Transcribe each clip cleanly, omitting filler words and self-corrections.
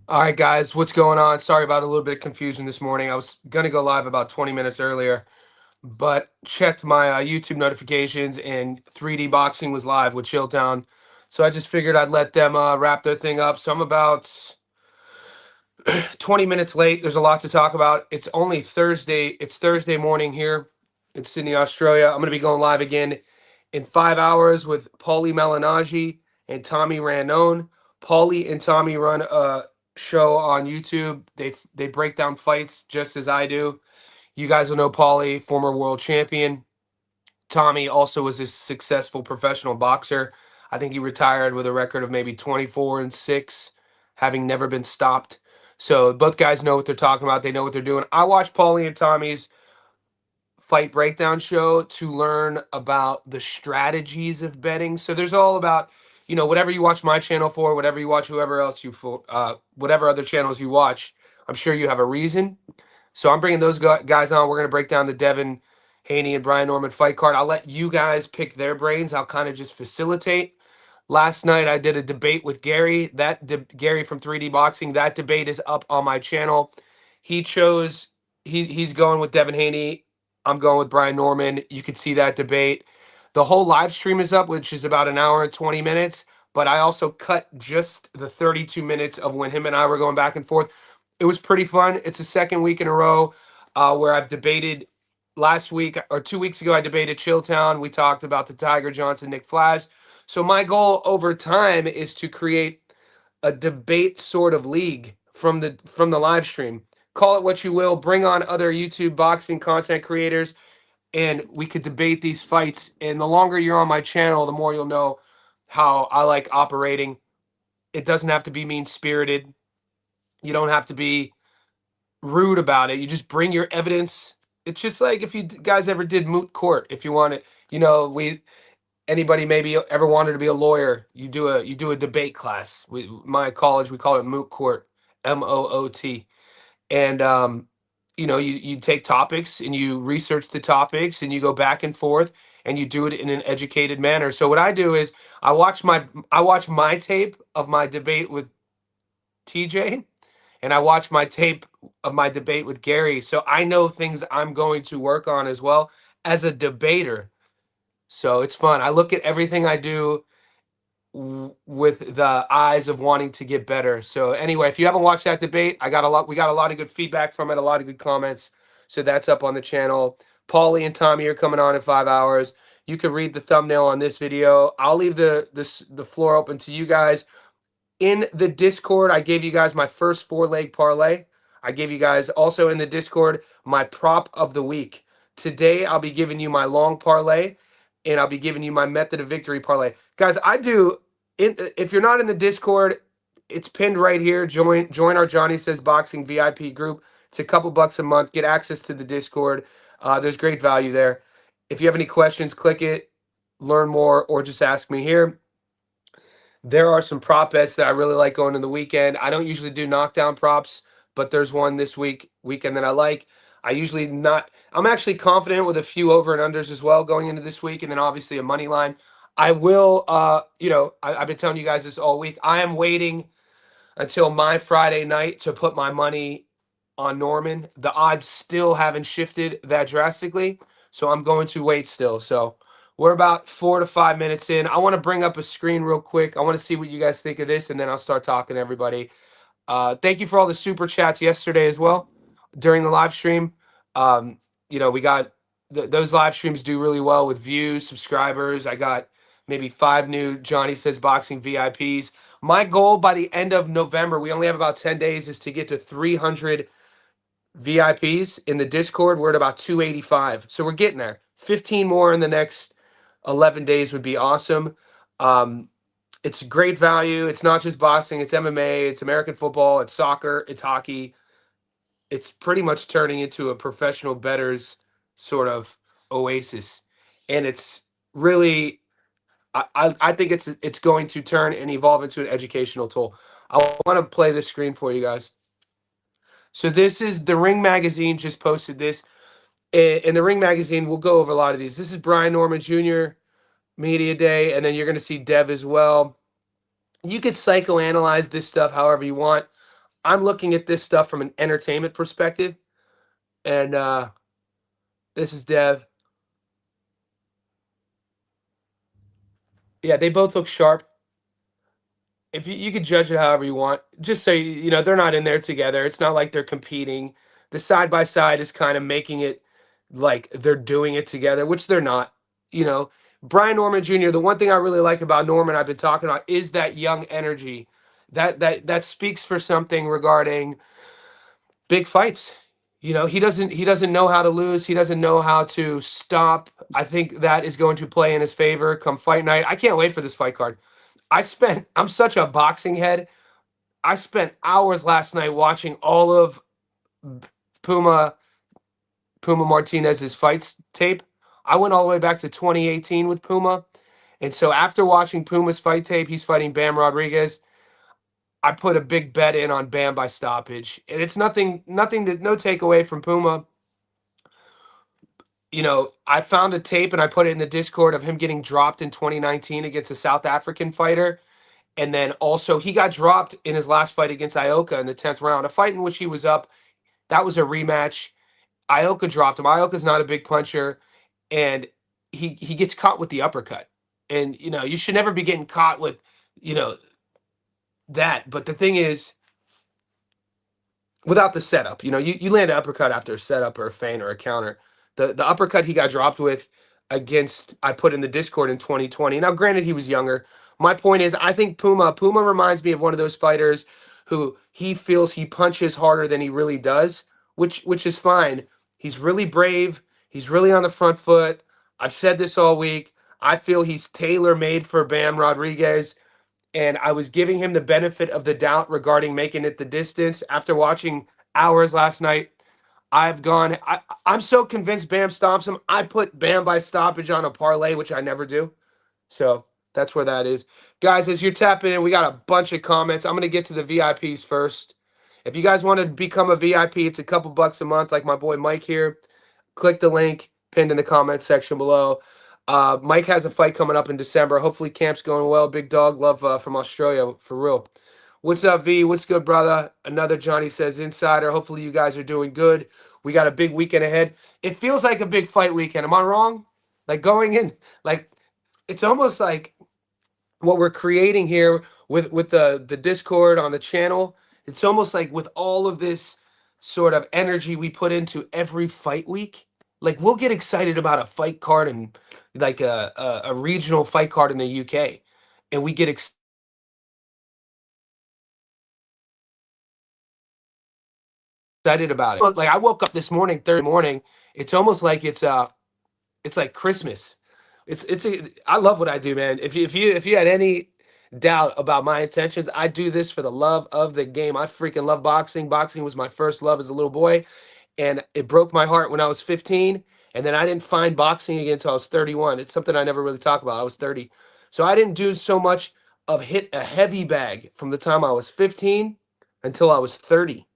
All right, guys, what's going on? Sorry about a little bit of confusion this morning. I was going to go live about 20 minutes earlier, but checked my YouTube notifications and 3D Boxing was live with Chilltown. So I just figured I'd let them wrap their thing up. So I'm about 20 minutes late. There's a lot to talk about. It's only Thursday. It's Thursday morning here in Sydney, Australia. I'm going to be going live again in 5 hours with Paulie Malignaggi and Tommy Ranone. Paulie and Tommy run a show on YouTube. They break down fights just as I do. You guys will know Paulie, former world champion. Tommy also was a successful professional boxer. I think he retired with a record of maybe 24-6, having never been stopped. So both guys know what they're talking about. They know what they're doing. I watch Paulie and Tommy's fight breakdown show to learn about the strategies of betting. So there's all about, whatever you watch my channel for, whatever you watch whoever else you for, whatever other channels you watch, I'm sure you have a reason. So I'm bringing those guys on. We're going to break down the Devin, Haney, and Brian Norman fight card. I'll let you guys pick their brains. I'll kind of just facilitate. Last night I did a debate with Gary. Gary from 3D Boxing. That debate is up on my channel. He chose he's going with Devin Haney. I'm going with Brian Norman. You can see that debate. The whole live stream is up, which is about an hour and 20 minutes. But I also cut just the 32 minutes of when him and I were going back and forth. It was pretty fun. It's the second week in a row where I've debated. Last week or 2 weeks ago, I debated Chilltown. We talked about the Tiger Johnson, Nick Flaz. So my goal over time is to create a debate sort of league from the live stream. Call it what you will. Bring on other YouTube boxing content creators, and we could debate these fights. And the longer you're on my channel, the more you'll know how I like operating. It doesn't have to be mean spirited. You don't have to be rude about it. You just bring your evidence. It's just like if you guys ever did moot court. If you want it, anybody maybe ever wanted to be a lawyer, you do a debate class. My college, we call it moot court, MOOT. And you take topics and you research the topics and you go back and forth and you do it in an educated manner. So what I do is I watch my tape of my debate with TJ, and I watch my tape of my debate with Gary. So I know things I'm going to work on as well as a debater. So it's fun. I look at everything I do with the eyes of wanting to get better. So anyway, if you haven't watched that debate, we got a lot of good feedback from it, a lot of good comments. So that's up on the channel. Paulie and Tommy are coming on in 5 hours. You can read the thumbnail on this video. I'll leave the floor open to you guys. In the Discord, I gave you guys my first 4-leg parlay. I gave you guys also in the Discord my prop of the week. Today, I'll be giving you my long parlay, and I'll be giving you my method of victory parlay. Guys, if you're not in the Discord, it's pinned right here. Join our Johnny Says Boxing VIP group. It's a couple bucks a month. Get access to the Discord. There's great value there. If you have any questions, click it, learn more, or just ask me here. There are some prop bets that I really like going in the weekend. I don't usually do knockdown props, but there's one this weekend that I like. I'm actually confident with a few over and unders as well going into this week, and then obviously a money line. I will, I've been telling you guys this all week. I am waiting until my Friday night to put my money on Norman. The odds still haven't shifted that drastically, so I'm going to wait still. So we're about 4 to 5 minutes in. I want to bring up a screen real quick. I want to see what you guys think of this, and then I'll start talking to everybody. Thank you for all the super chats yesterday as well during the live stream. We got those live streams do really well with views, subscribers. I got maybe 5 new Johnny Says Boxing VIPs. My goal by the end of November, we only have about 10 days, is to get to 300 VIPs in the Discord. We're at about 285. So we're getting there. 15 more in the next 11 days would be awesome. It's great value. It's not just boxing. It's MMA. It's American football. It's soccer. It's hockey. It's pretty much turning into a professional bettors sort of oasis. And it's really, I think it's going to turn and evolve into an educational tool. I want to play this screen for you guys. So this is the Ring Magazine just posted this. In the Ring Magazine, we'll go over a lot of these. This is Brian Norman Jr. Media Day, and then you're going to see Dev as well. You could psychoanalyze this stuff however you want. I'm looking at this stuff from an entertainment perspective, and this is Dev. Yeah, they both look sharp. If you could judge it however you want, just say they're not in there together. It's not like they're competing. The side by side is kind of making it like they're doing it together, which they're not. You know, Brian Norman Jr. The one thing I really like about Norman, I've been talking about, is that young energy. That speaks for something regarding big fights. He doesn't know how to lose. He doesn't know how to stop. I think that is going to play in his favor come fight night. I can't wait for this fight card. I'm such a boxing head. I spent hours last night watching all of Puma Puma Martinez's fights tape. I went all the way back to 2018 with Puma. And so after watching Puma's fight tape, he's fighting Bam Rodriguez. I put a big bet in on Bam by stoppage. And it's no takeaway from Puma. I found a tape and I put it in the Discord of him getting dropped in 2019 against a South African fighter. And then also he got dropped in his last fight against Ioka in the 10th round, a fight in which he was up. That was a rematch. Ioka dropped him. Ioka's not a big puncher, and he gets caught with the uppercut. And you should never be getting caught with, you know, that. But the thing is, without the setup, you land an uppercut after a setup or a feint or a counter. The uppercut he got dropped with against, I put in the Discord in 2020. Now, granted, he was younger. My point is, I think Puma reminds me of one of those fighters who he feels he punches harder than he really does, which is fine. He's really brave. He's really on the front foot. I've said this all week. I feel he's tailor-made for Bam Rodriguez, and I was giving him the benefit of the doubt regarding making it the distance. After watching hours last night, I'm so convinced Bam stomps him. I put Bam by stoppage on a parlay, which I never do. So that's where that is. Guys, as you're tapping in, we got a bunch of comments. I'm going to get to the VIPs first. If you guys want to become a VIP, it's a couple bucks a month, like my boy Mike here. Click the link pinned in the comment section below. Mike has a fight coming up in December. Hopefully camp's going well. Big dog, love from Australia, for real. What's up, V? What's good, brother? Another Johnny Says Insider. Hopefully you guys are doing good. We got a big weekend ahead. It feels like a big fight weekend. Am I wrong? Like going in, like it's almost like what we're creating here with the Discord on the channel. It's almost like with all of this sort of energy we put into every fight week, like we'll get excited about a fight card and like a regional fight card in the UK, and we get excited about it. Like I woke up this morning, Thursday morning. It's almost like it's like Christmas. I love what I do, man. If you had any doubt about my intentions, I do this for the love of the game. I freaking love boxing. Boxing was my first love as a little boy, and it broke my heart when I was 15. And then I didn't find boxing again until I was 31. It's something I never really talk about. I was 30. So I didn't do so much of hit a heavy bag from the time I was 15 until I was 30.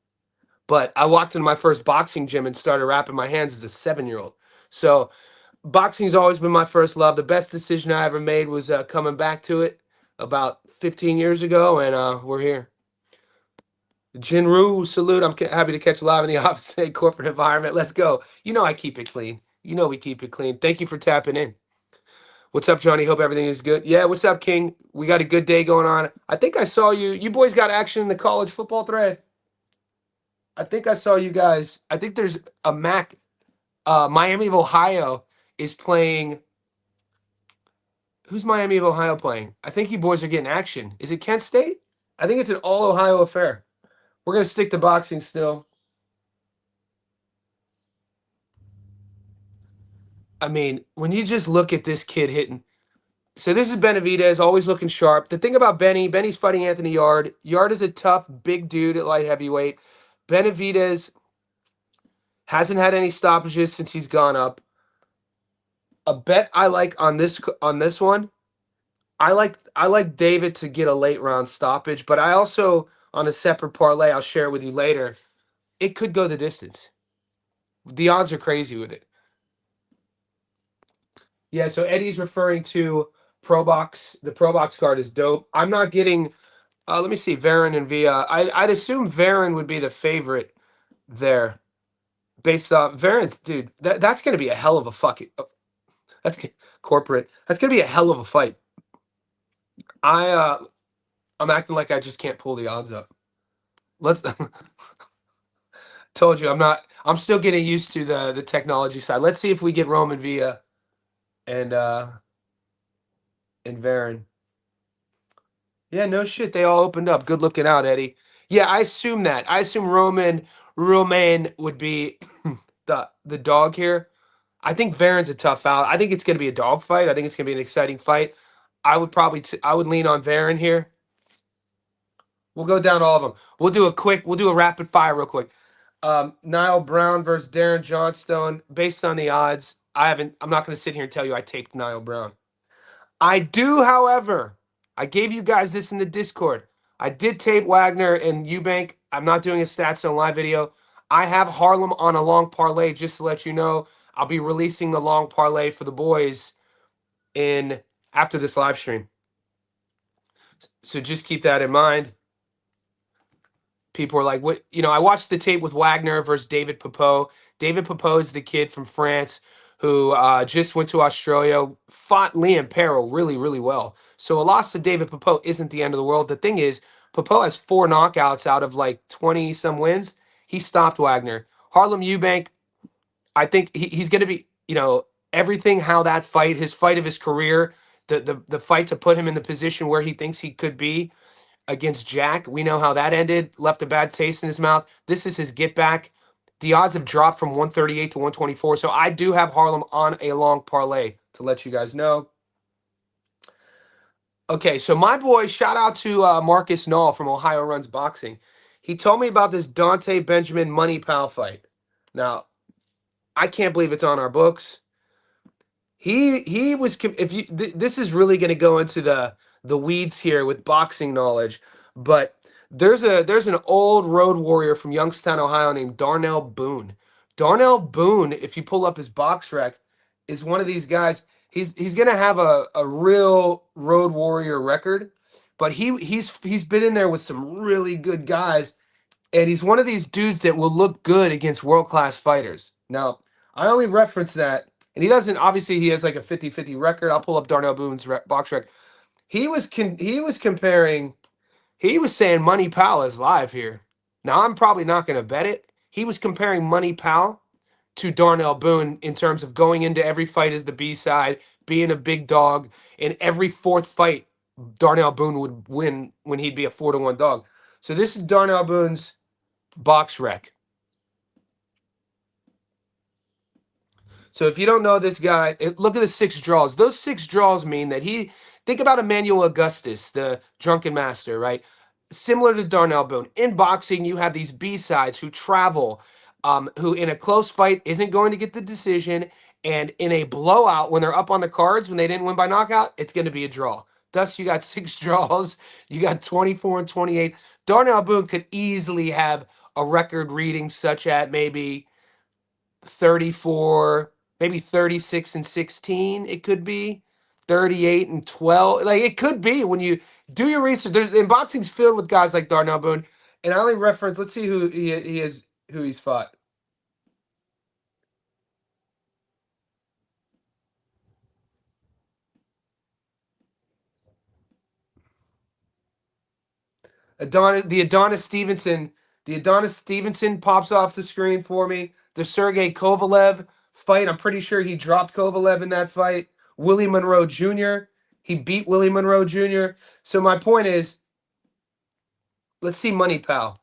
But I walked into my first boxing gym and started wrapping my hands as a 7-year-old. So boxing's always been my first love. The best decision I ever made was coming back to it about 15 years ago, and we're here. Jinru, salute. I'm happy to catch live in the office corporate environment. Let's go. I keep it clean. We keep it clean. Thank you for tapping in. What's up, Johnny? Hope everything is good. Yeah, what's up, King? We got a good day going on. I think I saw you. You boys got action in the college football thread. I think I saw you guys. I think there's a Miami of Ohio is playing. Who's Miami of Ohio playing? I think you boys are getting action. Is it Kent State? I think it's an all Ohio affair. We're going to stick to boxing still. I mean, when you just look at this kid hitting. So this is Benavidez, always looking sharp. The thing about Benny's fighting Anthony Yard. Yard is a tough, big dude at light heavyweight. Benavidez hasn't had any stoppages since he's gone up. A bet I like on this one, I like David to get a late round stoppage, but I also, on a separate parlay, I'll share it with you later, it could go the distance. The odds are crazy with it. Yeah, so Eddie's referring to Pro Box. The Pro Box card is dope. I'm not getting Let me see, Varon and Villa. I'd assume Varon would be the favorite there, based off Varon's dude. That's gonna be a hell of a fucking. That's corporate. That's gonna be a hell of a fight. I I'm acting like I just can't pull the odds up. Let's. Told you I'm not. I'm still getting used to the technology side. Let's see if we get Roman Villa and Varon. Yeah, no shit. They all opened up. Good looking out, Eddie. Yeah, I assume that. I assume Roman would be the dog here. I think Varon's a tough out. I think it's going to be a dog fight. I think it's going to be an exciting fight. I would probably I would lean on Varon here. We'll go down all of them. We'll do a rapid fire real quick. Niall Brown versus Darren Johnstone. Based on the odds, I'm not going to sit here and tell you I taped Niall Brown. I do, however, I gave you guys this in the Discord. I did tape Wagner and Eubank. I'm not doing a stats on live video. I have Harlem on a long parlay, just to let you know. I'll be releasing the long parlay for the boys in after this live stream. So just keep that in mind. People are like, what? You know, I watched the tape with Wagner versus David Pepot. David Pepot is the kid from France who just went to Australia, fought Liam Perro really, really well. So a loss to David Pepot isn't the end of the world. The thing is, Pepot has 4 knockouts out of like 20 some wins. He stopped Wagner. Harlem Eubank, I think he's going to be, you know, everything how that fight, his fight of his career, the fight to put him in the position where he thinks he could be against Jack. We know how that ended, left a bad taste in his mouth. This is his get back. The odds have dropped from 138 to 124. So I do have Harlem on a long parlay to let you guys know. Okay, so my boy, shout out to Marcus Knoll from Ohio Runs Boxing. He told me about this Dante Benjamin Money Pal fight. Now, I can't believe it's on our books. He was if you this is really going to go into the weeds here with boxing knowledge, but there's an old road warrior from Youngstown, Ohio named Darnell Boone. Darnell Boone, if you pull up his box rec, is one of these guys. He's going to have a real road warrior record, but he's been in there with some really good guys, and he's one of these dudes that will look good against world-class fighters. Now, I only reference that, and he doesn't, obviously, he has like a 50-50 record. I'll pull up Darnell Boone's box rec. He was comparing, he was saying Money Pal is live here. Now, I'm probably not going to bet it. He was comparing Money Pal to Darnell Boone in terms of going into every fight as the B side, being a big dog. In every fourth fight, Darnell Boone would win when he'd be a 4-1 dog. So this is Darnell Boone's box rec. So if you don't know this guy, look at the 6 draws. Those 6 draws mean that think about Emmanuel Augustus, the drunken master, right? Similar to Darnell Boone. In boxing, you have these B-sides who travel, who in a close fight isn't going to get the decision, and in a blowout, when they're up on the cards, when they didn't win by knockout, it's going to be a draw. Thus, you got 6 draws. You got 24 and 28. Darnell Boone could easily have a record reading such at maybe 34, maybe 36 and 16. It could be 38 and 12. Like it could be when you do your research. In boxing's filled with guys like Darnell Boone. And I only reference, let's see who he is, who he's fought. Adonis Stevenson. The Adonis Stevenson pops off the screen for me. The Sergey Kovalev fight. I'm pretty sure he dropped Kovalev in that fight. Willie Monroe Jr. He beat Willie Monroe Jr. So my point is, let's see Money Pal.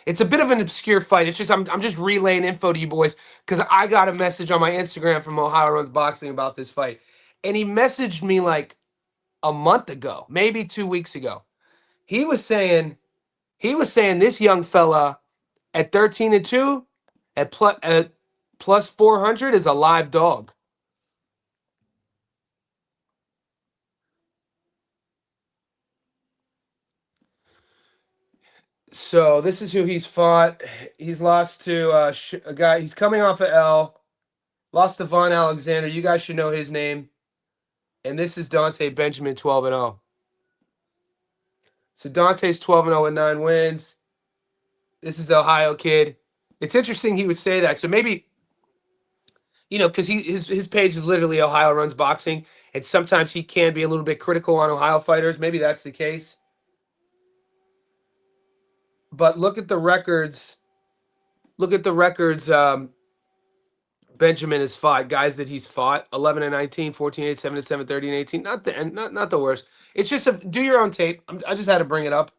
It's a bit of an obscure fight. It's just I'm just relaying info to you boys because I got a message on my Instagram from Ohio Runs Boxing about this fight, and he messaged me like a month ago, maybe 2 weeks ago. He was saying this young fella at 13-2 at plus 400 is a live dog. So this is who he's fought. He's lost to a guy. He's coming off of L. Lost to Von Alexander. You guys should know his name. And this is Dante Benjamin, 12-0. So Dante's 12-0 and 9 wins. This is the Ohio kid. It's interesting he would say that. So maybe, because his page is literally Ohio Runs Boxing, and sometimes he can be a little bit critical on Ohio fighters. Maybe that's the case. But look at the records. Look at the records Benjamin has fought, guys that he's fought. 11 and 19, 14 8, 7 and 7, 30 and 18. Not the worst. It's just do your own tape. I just had to bring it up.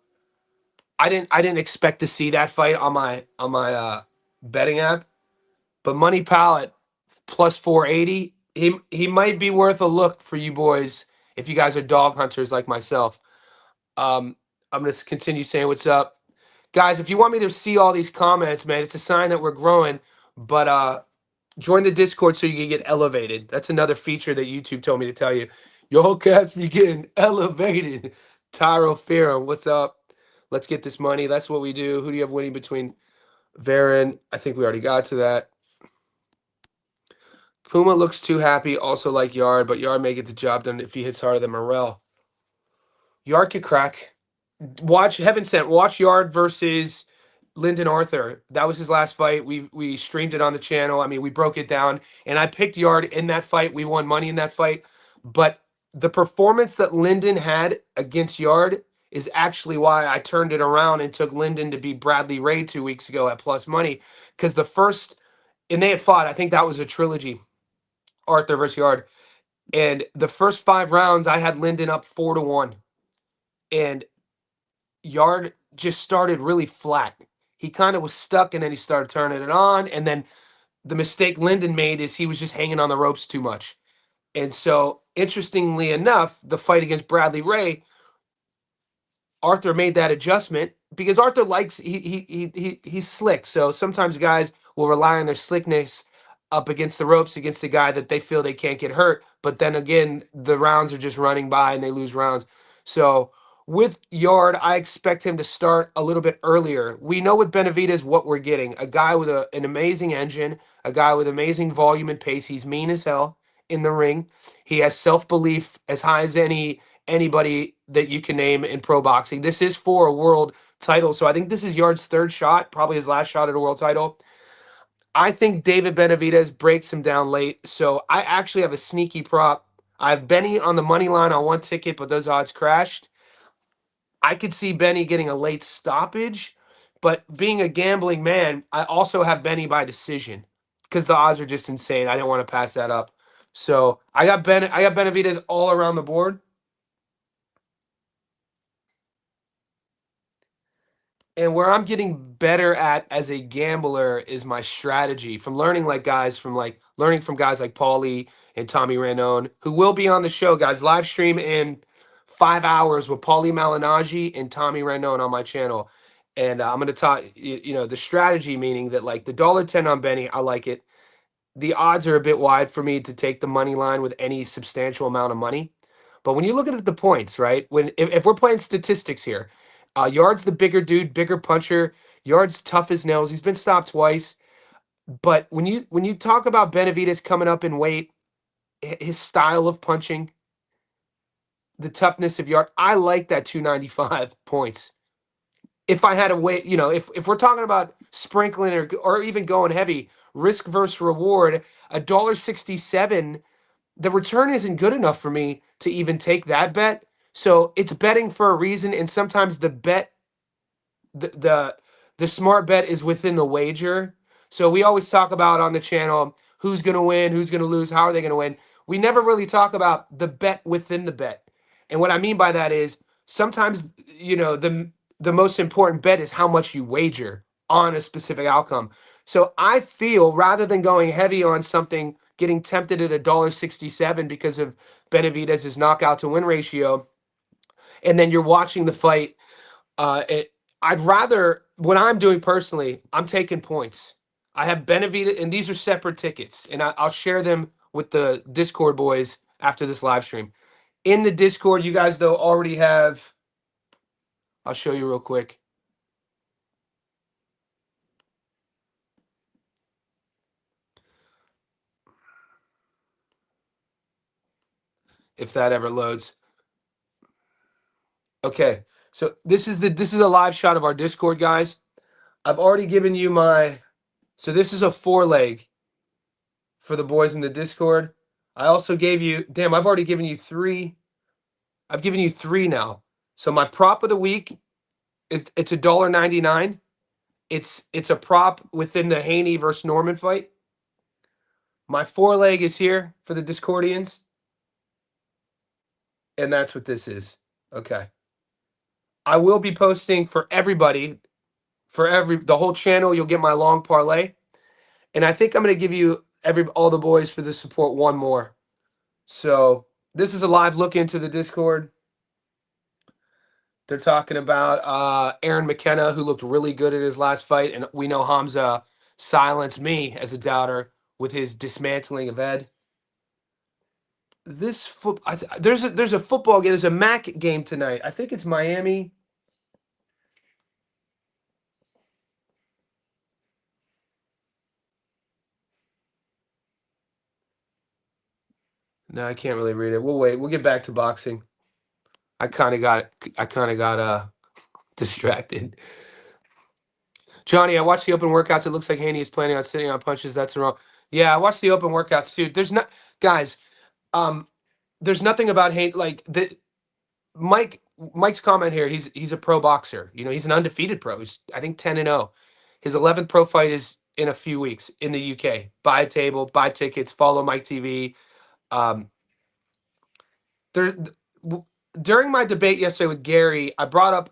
I didn't expect to see that fight on my betting app. But Money Palette plus 480. He might be worth a look for you boys if you guys are dog hunters like myself. I'm gonna continue saying what's up. Guys, if you want me to see all these comments, man, it's a sign that we're growing. But join the Discord so you can get elevated. That's another feature that YouTube told me to tell you. Yo, cats be getting elevated. Tyro Theorem, what's up? Let's get this money. That's what we do. Who do you have winning between Varen? I think we already got to that. Puma looks too happy, also like Yard, but Yard may get the job done if he hits harder than Morel. Yard could crack. Watch Heaven Sent. Watch Yard versus Lyndon Arthur. That was his last fight. We streamed it on the channel. I mean, we broke it down, and I picked Yard in that fight. We won money in that fight, but the performance that Lyndon had against Yard is actually why I turned it around and took Lyndon to beat Bradley Ray 2 weeks ago at plus money, because the first, and they had fought. I think that was a trilogy, Arthur versus Yard, and the first 5 rounds I had Lyndon up 4-1, and Yard just started really flat. He kind of was stuck, and then he started turning it on. And then the mistake Lyndon made is he was just hanging on the ropes too much. And so, interestingly enough, the fight against Bradley Ray, Arthur made that adjustment because Arthur likes he's slick. So sometimes guys will rely on their slickness up against the ropes against a guy that they feel they can't get hurt. But then again, the rounds are just running by and they lose rounds. So with Yard, I expect him to start a little bit earlier. We know with Benavidez what we're getting. A guy with an amazing engine, a guy with amazing volume and pace. He's mean as hell in the ring. He has self-belief as high as anybody that you can name in pro boxing. This is for a world title. So I think this is Yard's 3rd shot, probably his last shot at a world title. I think David Benavidez breaks him down late. So I actually have a sneaky prop. I have Benny on the money line on 1 ticket, but those odds crashed. I could see Benny getting a late stoppage, but being a gambling man, I also have Benny by decision because the odds are just insane. I didn't want to pass that up. So I got Benavidez all around the board. And where I'm getting better at as a gambler is my strategy from learning learning from guys like PARLAY and Tommy Ranone, who will be on the show, guys. Live stream in 5 hours with PARLAY Malignaggi and Tommy Ranone on my channel. And I'm going to talk, the strategy, meaning that like the $1.10 on Benny, I like it. The odds are a bit wide for me to take the money line with any substantial amount of money. But when you look at the points, right? If we're playing statistics here, Yard's the bigger dude, bigger puncher. Yard's tough as nails. He's been stopped twice. But when you talk about Benavidez coming up in weight, his style of punching, the toughness of Yard, I like that 295 points. If I had a way, if we're talking about sprinkling or even going heavy, risk versus reward, $1.67, the return isn't good enough for me to even take that bet. So it's betting for a reason, and sometimes the bet, the smart bet is within the wager. So we always talk about on the channel who's going to win, who's going to lose, how are they going to win. We never really talk about the bet within the bet. And what I mean by that is sometimes the most important bet is how much you wager on a specific outcome. So I feel rather than going heavy on something, getting tempted at $1.67 because of Benavidez's knockout to win ratio, and then you're watching the fight, I'd rather, what I'm doing personally, I'm taking points. I have Benavidez, and these are separate tickets, and I'll share them with the Discord boys after this live stream. In the Discord, you guys, though, already have, I'll show you real quick. if that ever loads. Okay, so this is a live shot of our Discord, guys. I've already given you my, so this is a 4-leg for the boys in the Discord. I also gave you, damn, I've already given you 3. I've given you 3 now. So my prop of the week, it's $1.99. It's a prop within the Haney versus Norman fight. My 4-leg is here for the Discordians. And that's what this is. Okay. I will be posting for everybody, the whole channel, you'll get my long parlay. And I think I'm going to give you all the boys for the support one more. So this is a live look into the Discord. They're talking about Aaron McKenna, who looked really good at his last fight. And we know Hamza silenced me as a doubter with his dismantling of Ed. This there's a football game. There's a MAC game tonight. I think it's Miami. No, I can't really read it. We'll wait. We'll get back to boxing. I kind of got distracted. Johnny, I watched the open workouts. It looks like Haney is planning on sitting on punches. That's wrong. Yeah, I watched the open workouts too. There's not, guys. There's nothing about Haney like the Mike's comment here. He's a pro boxer. You know, he's an undefeated pro. He's I think 10-0. His 11th pro fight is in a few weeks in the UK. Buy a table, buy tickets, follow Mike TV. During my debate yesterday with Gary, I brought up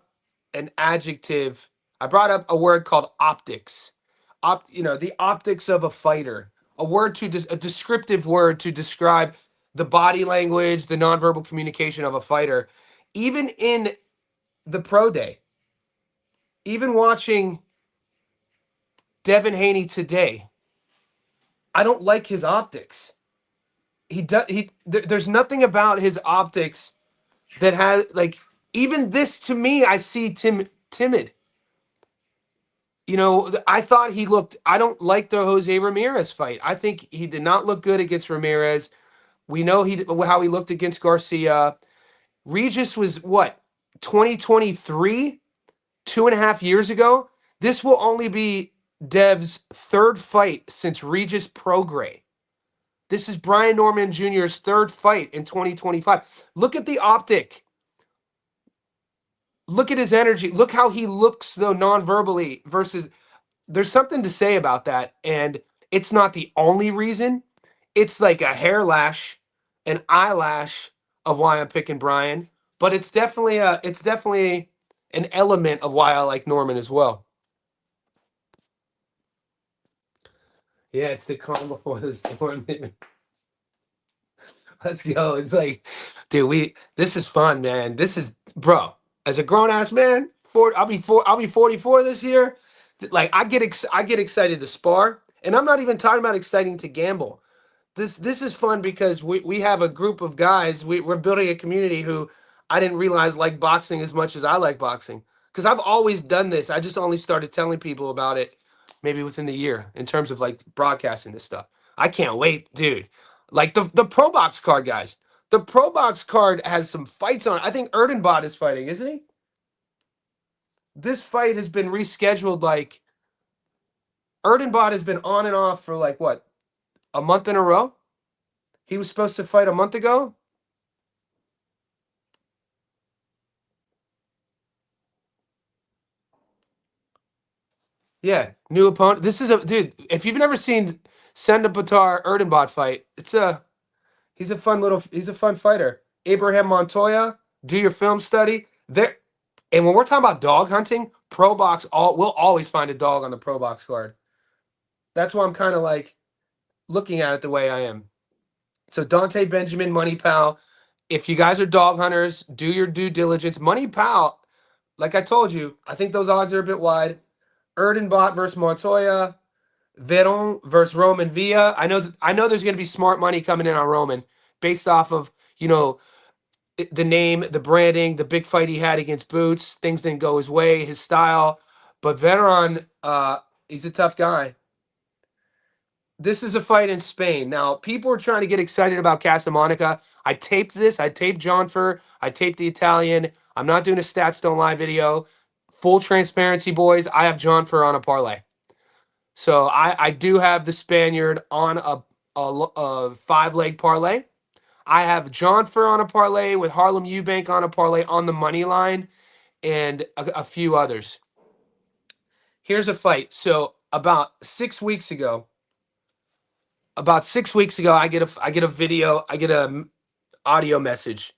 an adjective. I brought up a word called optics. The optics of a fighter. A descriptive word to describe the body language, the nonverbal communication of a fighter. Even in the pro day, even watching Devin Haney today, I don't like his optics. There's nothing about his optics that has, like, even this to me, I see timid. You know, I thought he looked, I don't like the Jose Ramirez fight. I think he did not look good against Ramirez. We know how he looked against Garcia. Regis was what, 2023, 2.5 years ago? This will only be Dev's 3rd fight since Regis Prograis. This is Brian Norman Jr.'s 3rd fight in 2025. Look at the optic. Look at his energy. Look how he looks, though, non-verbally versus... There's something to say about that, and it's not the only reason. It's like a hair lash, an eyelash of why I'm picking Brian, but it's definitely an element of why I like Norman as well. Yeah, it's the calm before the storm. Let's go. It's like, dude, this is fun, man. This is, bro, as a grown ass man, I'll be 44 this year. Like, I get excited to spar, and I'm not even talking about exciting to gamble. This is fun because we have a group of guys. We're building a community who I didn't realize like boxing as much as I like boxing. Because I've always done this. I just only started telling people about it maybe within the year in terms of like broadcasting this stuff. I can't wait, dude. Like the Pro Box card, guys. The Pro Box card has some fights on it. I think Erdenbot is fighting, isn't he? This fight has been rescheduled. Like, Erdenbot has been on and off for like what, a month in a row? He was supposed to fight a month ago. Yeah, new opponent. This is dude. If you've never seen Senda Batar Erdenbot fight, he's a fun fighter. Abraham Montoya, do your film study there. And when we're talking about dog hunting, Pro Box, we'll always find a dog on the Pro Box card. That's why I'm kind of like looking at it the way I am. So Dante Benjamin, Money Pal. If you guys are dog hunters, do your due diligence. Money Pal, like I told you, I think those odds are a bit wide. Erdenbot versus Montoya. Veron versus Roman Villa. I know there's going to be smart money coming in on Roman based off of, the name, the branding, the big fight he had against Boots. Things didn't go his way, his style. But Veron, he's a tough guy. This is a fight in Spain. Now, people are trying to get excited about Casamonica. I taped this. I taped John Fur. I taped the Italian. I'm not doing a Stats Don't Lie video. Full transparency, boys. I have John Fur on a parlay. So I do have the Spaniard on a 5-leg parlay. I have John Fur on a parlay with Harlem Eubank on a parlay on the money line and a few others. Here's a fight. So about 6 weeks ago, I get a video, I get a audio message.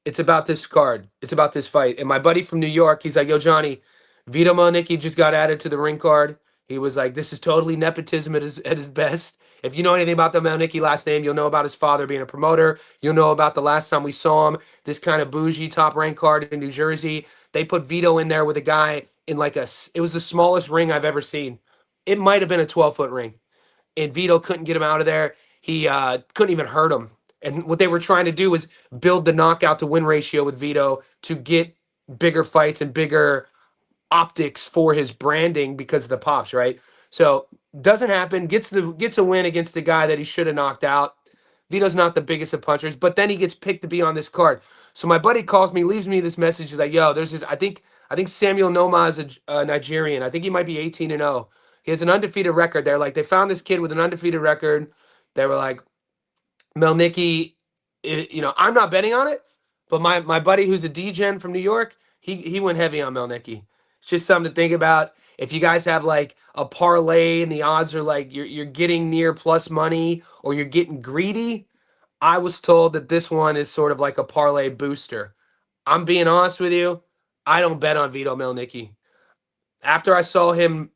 It's about this card. It's about this fight. And my buddy from New York, he's like, "Yo, Johnny, Vito Mielnicki just got added to the ring card." He was like, "This is totally nepotism at his best." If you know anything about the Mielnicki last name, you'll know about his father being a promoter. You'll know about the last time we saw him, this kind of bougie top rank card in New Jersey. They put Vito in there with a guy in it was the smallest ring I've ever seen. It might have been a 12-foot ring. And Vito couldn't get him out of there. He couldn't even hurt him. And what they were trying to do was build the knockout to win ratio with Vito to get bigger fights and bigger optics for his branding because of the pops, right? So doesn't happen. Gets a win against a guy that he should have knocked out. Vito's not the biggest of punchers, but then he gets picked to be on this card. So my buddy calls me, leaves me this message. He's like, "Yo, there's this. I think Samuel Noma is a Nigerian. I think he might be 18-0. He has an undefeated record." They're like, they found this kid with an undefeated record. They were like, Mielnicki, I'm not betting on it, but my buddy who's a D-gen from New York, he went heavy on Mielnicki. It's just something to think about. If you guys have like a parlay and the odds are like you're getting near plus money or you're getting greedy, I was told that this one is sort of like a parlay booster. I'm being honest with you, I don't bet on Vito Mielnicki. After I saw him,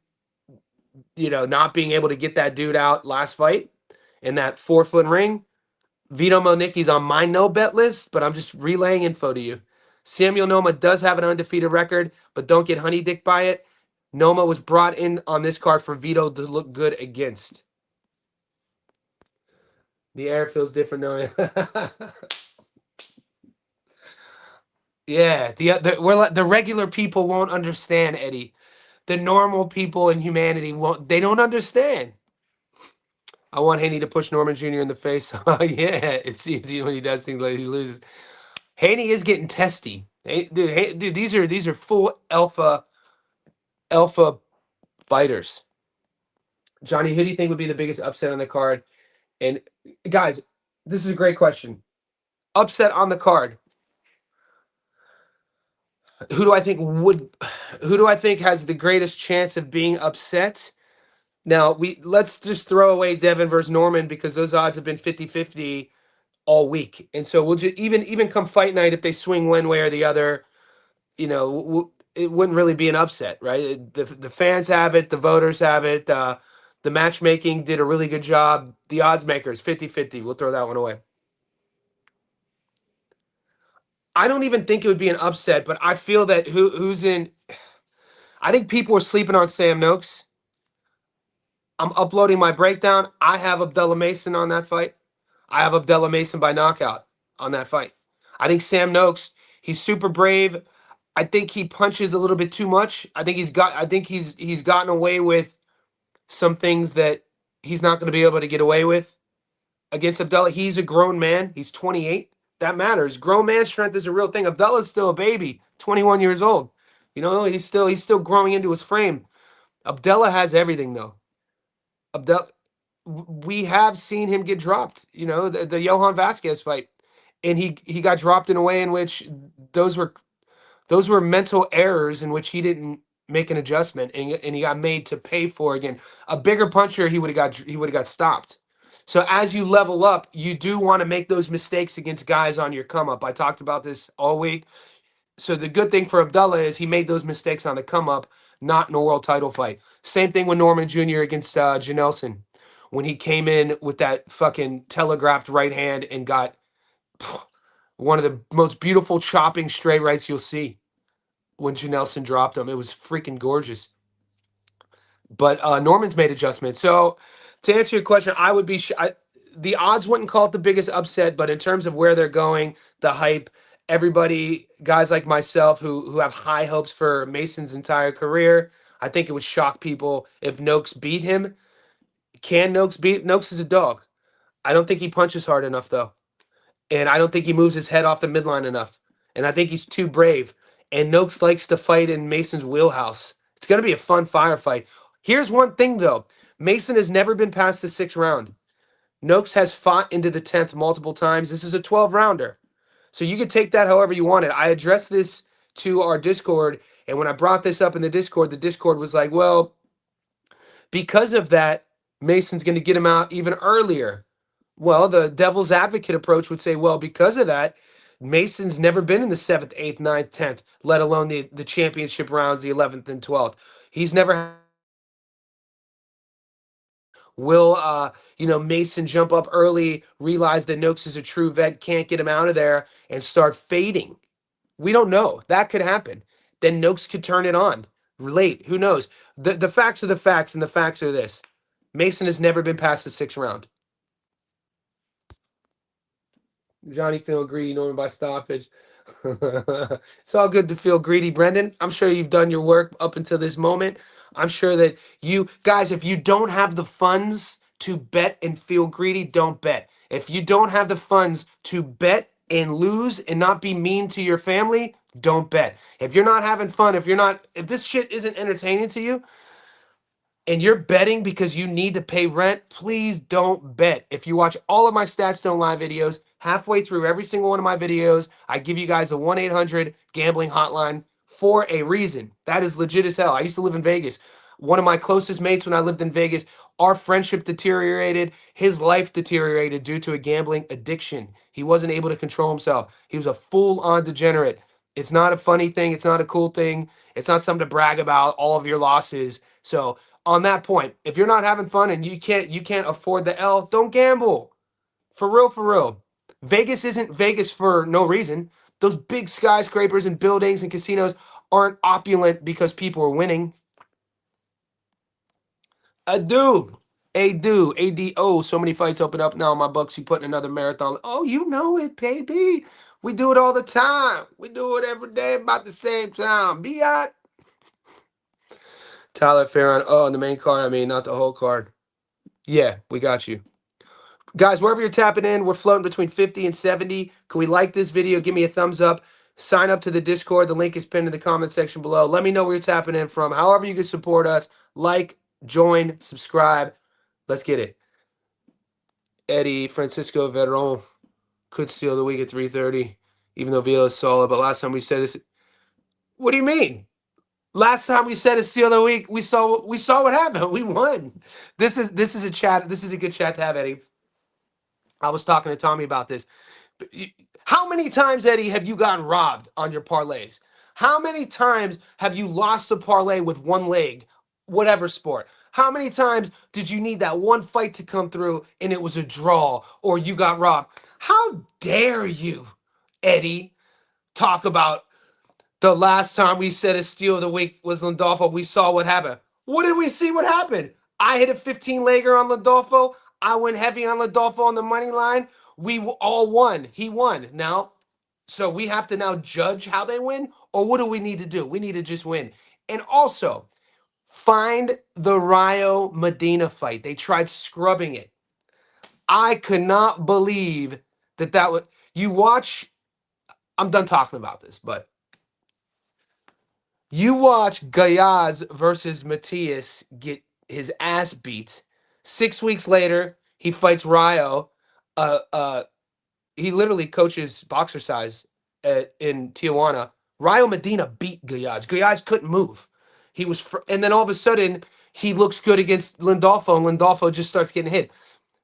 not being able to get that dude out last fight in that 4-foot ring, Vito Mielnicki's on my no bet list, but I'm just relaying info to you. Samuel Noma does have an undefeated record, but don't get honey dick by it. Noma was brought in on this card for Vito to look good against. The air feels different knowing. Yeah, the regular people won't understand, Eddie. The normal people in humanity won't. They don't understand. I want Haney to push Norman Jr. in the face. Oh, yeah, it seems when he does things like he loses. Haney is getting testy. Dude, these are full alpha fighters. Johnny, who do you think would be the biggest upset on the card? And guys, this is a great question. Upset on the card. Who do I think has the greatest chance of being upset? Now, let's just throw away Devin versus Norman because those odds have been 50-50 all week. And so we'll just even come fight night, if they swing one way or the other, it wouldn't really be an upset, right? The fans have it, the voters have it, the matchmaking did a really good job. The odds makers, 50-50. We'll throw that one away. I don't even think it would be an upset, but I feel that who's in. I think people are sleeping on Sam Noakes. I'm uploading my breakdown. I have Abdullah Mason on that fight. I have Abdullah Mason by knockout on that fight. I think Sam Noakes, he's super brave. I think he punches a little bit too much. I think he's gotten away with some things that he's not going to be able to get away with against Abdullah. He's a grown man. He's 28. That matters. Grown man strength is a real thing. Abdullah's still a baby, 21 years old. He's still growing into his frame. Abdullah has everything though. We have seen him get dropped. The Johan Vasquez fight, and he got dropped in a way in which those were mental errors in which he didn't make an adjustment, and he got made to pay for again. A bigger puncher, he would have got stopped. So as you level up, you do want to make those mistakes against guys on your come up. I talked about this all week. So the good thing for Abdullah is he made those mistakes on the come up, not in a world title fight. Same thing with Norman Jr. against Janelson, when he came in with that fucking telegraphed right hand and got one of the most beautiful chopping straight rights you'll see when Janelson dropped him. It was freaking gorgeous. But Norman's made adjustments. So to answer your question, I would be the odds wouldn't call it the biggest upset, but in terms of where they're going, the hype, everybody, guys like myself who have high hopes for Mason's entire career, I think it would shock people if Noakes beat him. Can Noakes beat? Noakes is a dog. I don't think he punches hard enough, though. And I don't think he moves his head off the midline enough. And I think he's too brave. And Noakes likes to fight in Mason's wheelhouse. It's going to be a fun firefight. Here's one thing, though. Mason has never been past the 6th round. Noakes has fought into the 10th multiple times. This is a 12-rounder. So you could take that however you want it. I addressed this to our Discord, and when I brought this up in the Discord was like, well, because of that, Mason's going to get him out even earlier. Well, the devil's advocate approach would say, well, because of that, Mason's never been in the 7th, 8th, 9th, 10th, let alone the championship rounds, the 11th and 12th. He's never. Will Mason jump up early, realize that Noakes is a true vet, can't get him out of there, and start fading? We don't know. That could happen. Then Noakes could turn it on late. Who knows? The facts are the facts, and the facts are this. Mason has never been past the 6th round. Johnny feeling greedy, knowing by stoppage. It's all good to feel greedy, Brendan. I'm sure you've done your work up until this moment. I'm sure that you guys, if you don't have the funds to bet and feel greedy, don't bet. If you don't have the funds to bet and lose and not be mean to your family, don't bet. If you're not having fun, if this shit isn't entertaining to you, and you're betting because you need to pay rent, please don't bet. If you watch all of my Stats Don't Lie videos, halfway through every single one of my videos, I give you guys a 1-800-gambling hotline for a reason. That is legit as hell. I used to live in Vegas. One of my closest mates when I lived in Vegas, our friendship deteriorated. His life deteriorated due to a gambling addiction. He wasn't able to control himself. He was a full-on degenerate. It's not a funny thing. It's not a cool thing. It's not something to brag about, all of your losses. So on that point, if you're not having fun and you can't afford the L, don't gamble. For real, for real. Vegas isn't Vegas for no reason. Those big skyscrapers and buildings and casinos aren't opulent because people are winning. Ado. ADO. So many fights open up now in my books. You putting another marathon. Oh, you know it, baby. We do it all the time. We do it every day about the same time. Be out. Tyler Farron. Oh, and the main card, I mean, not the whole card. Yeah, we got you. Guys, wherever you're tapping in, we're floating between 50 and 70. Can we like this video? Give me a thumbs up. Sign up to the Discord. The link is pinned in the comment section below. Let me know where you're tapping in from. However you can support us. Like, join, subscribe. Let's get it. Eddie Francisco Veron could steal the week at 3:30, even though Vila is solid. But last time we said it's... What do you mean? Last time we said it's steal the week, we saw what happened. We won. This is a chat. This is a good chat to have, Eddie. I was talking to Tommy about this. How many times, Eddie, have you gotten robbed on your parlays? How many times have you lost a parlay with one leg, whatever sport? How many times did you need that one fight to come through and it was a draw or you got robbed? How dare you, Eddie, talk about the last time we said a steal of the week was Landolfo? We saw what happened. What did we see what happened? I hit a 15-legger on Landolfo. I went heavy on Landolfo on the money line. We all won. He won. Now, so we have to now judge how they win? Or what do we need to do? We need to just win. And also, find the Rio Medina fight. They tried scrubbing it. I could not believe that would... You watch... I'm done talking about this, but... You watch Gayaz versus Matias get his ass beat. 6 weeks later, he fights Rio. He literally coaches boxer size in Tijuana. Rio Medina beat Gayaz. Gayaz couldn't move. And then all of a sudden, he looks good against Landolfo, and Landolfo just starts getting hit.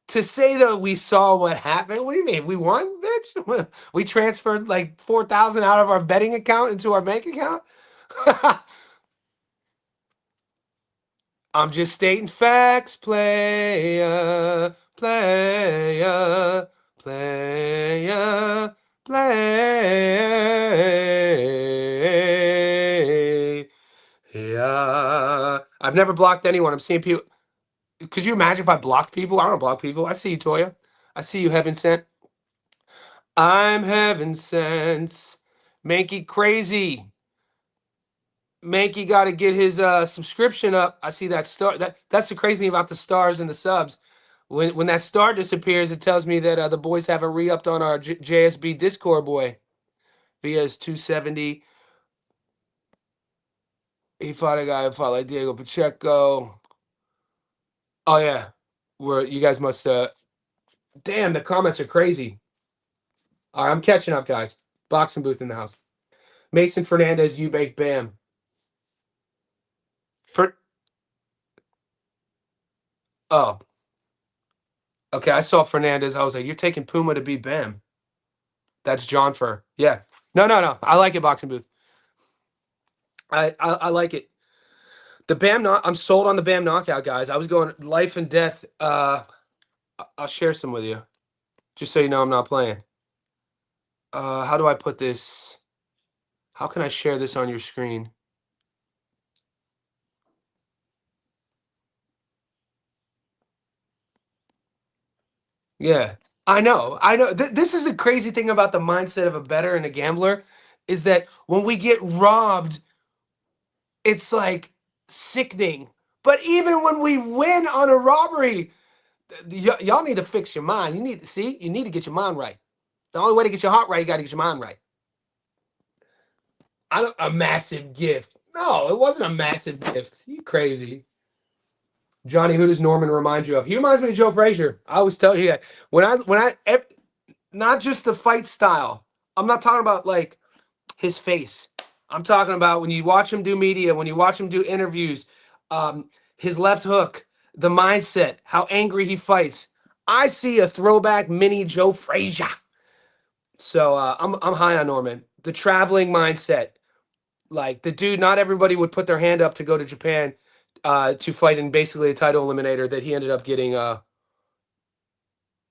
To say that we saw what happened, what do you mean? We won, bitch? We transferred like $4,000 out of our betting account into our bank account? I'm just stating facts, player, player, player, player. I've never blocked anyone. I'm seeing people. Could you imagine if I blocked people? I don't block people. I see you, Toya. I see you, Heaven Sent. I'm Heaven Sent. Make it crazy. Mankey got to get his subscription up. I see that star. That's the crazy thing about the stars and the subs. When that star disappears, it tells me that the boys haven't re-upped on our JSB Discord boy. Via's 270. He fought a guy who fought like Diego Pacheco. Oh yeah, where you guys must. Damn, the comments are crazy. All right, I'm catching up, guys. Boxing booth in the house. Mason Fernandez, Eubank, Bam. For oh, okay. I saw Fernandez. I was like, you're taking Puma to beat Bam. That's John Fur. Yeah. No. I like it, boxing booth. I like it. The Bam knock. I'm sold on the Bam knockout, guys. I was going life and death. I'll share some with you, just so you know I'm not playing. How do I put this? How can I share this on your screen? Yeah, I know. I know. This is the crazy thing about the mindset of a bettor and a gambler is that when we get robbed, it's like sickening. But even when we win on a robbery, y'all need to fix your mind. You need to see, you need to get your mind right. The only way to get your heart right, you got to get your mind right. A massive gift. No, it wasn't a massive gift. You crazy. Johnny, who does Norman remind you of? He reminds me of Joe Frazier. I always tell you that. Not just the fight style. I'm not talking about like his face. I'm talking about when you watch him do media, when you watch him do interviews, his left hook, the mindset, how angry he fights. I see a throwback mini Joe Frazier. So I'm high on Norman. The traveling mindset, like the dude. Not everybody would put their hand up to go to Japan to fight in basically a title eliminator that he ended up getting. Cameron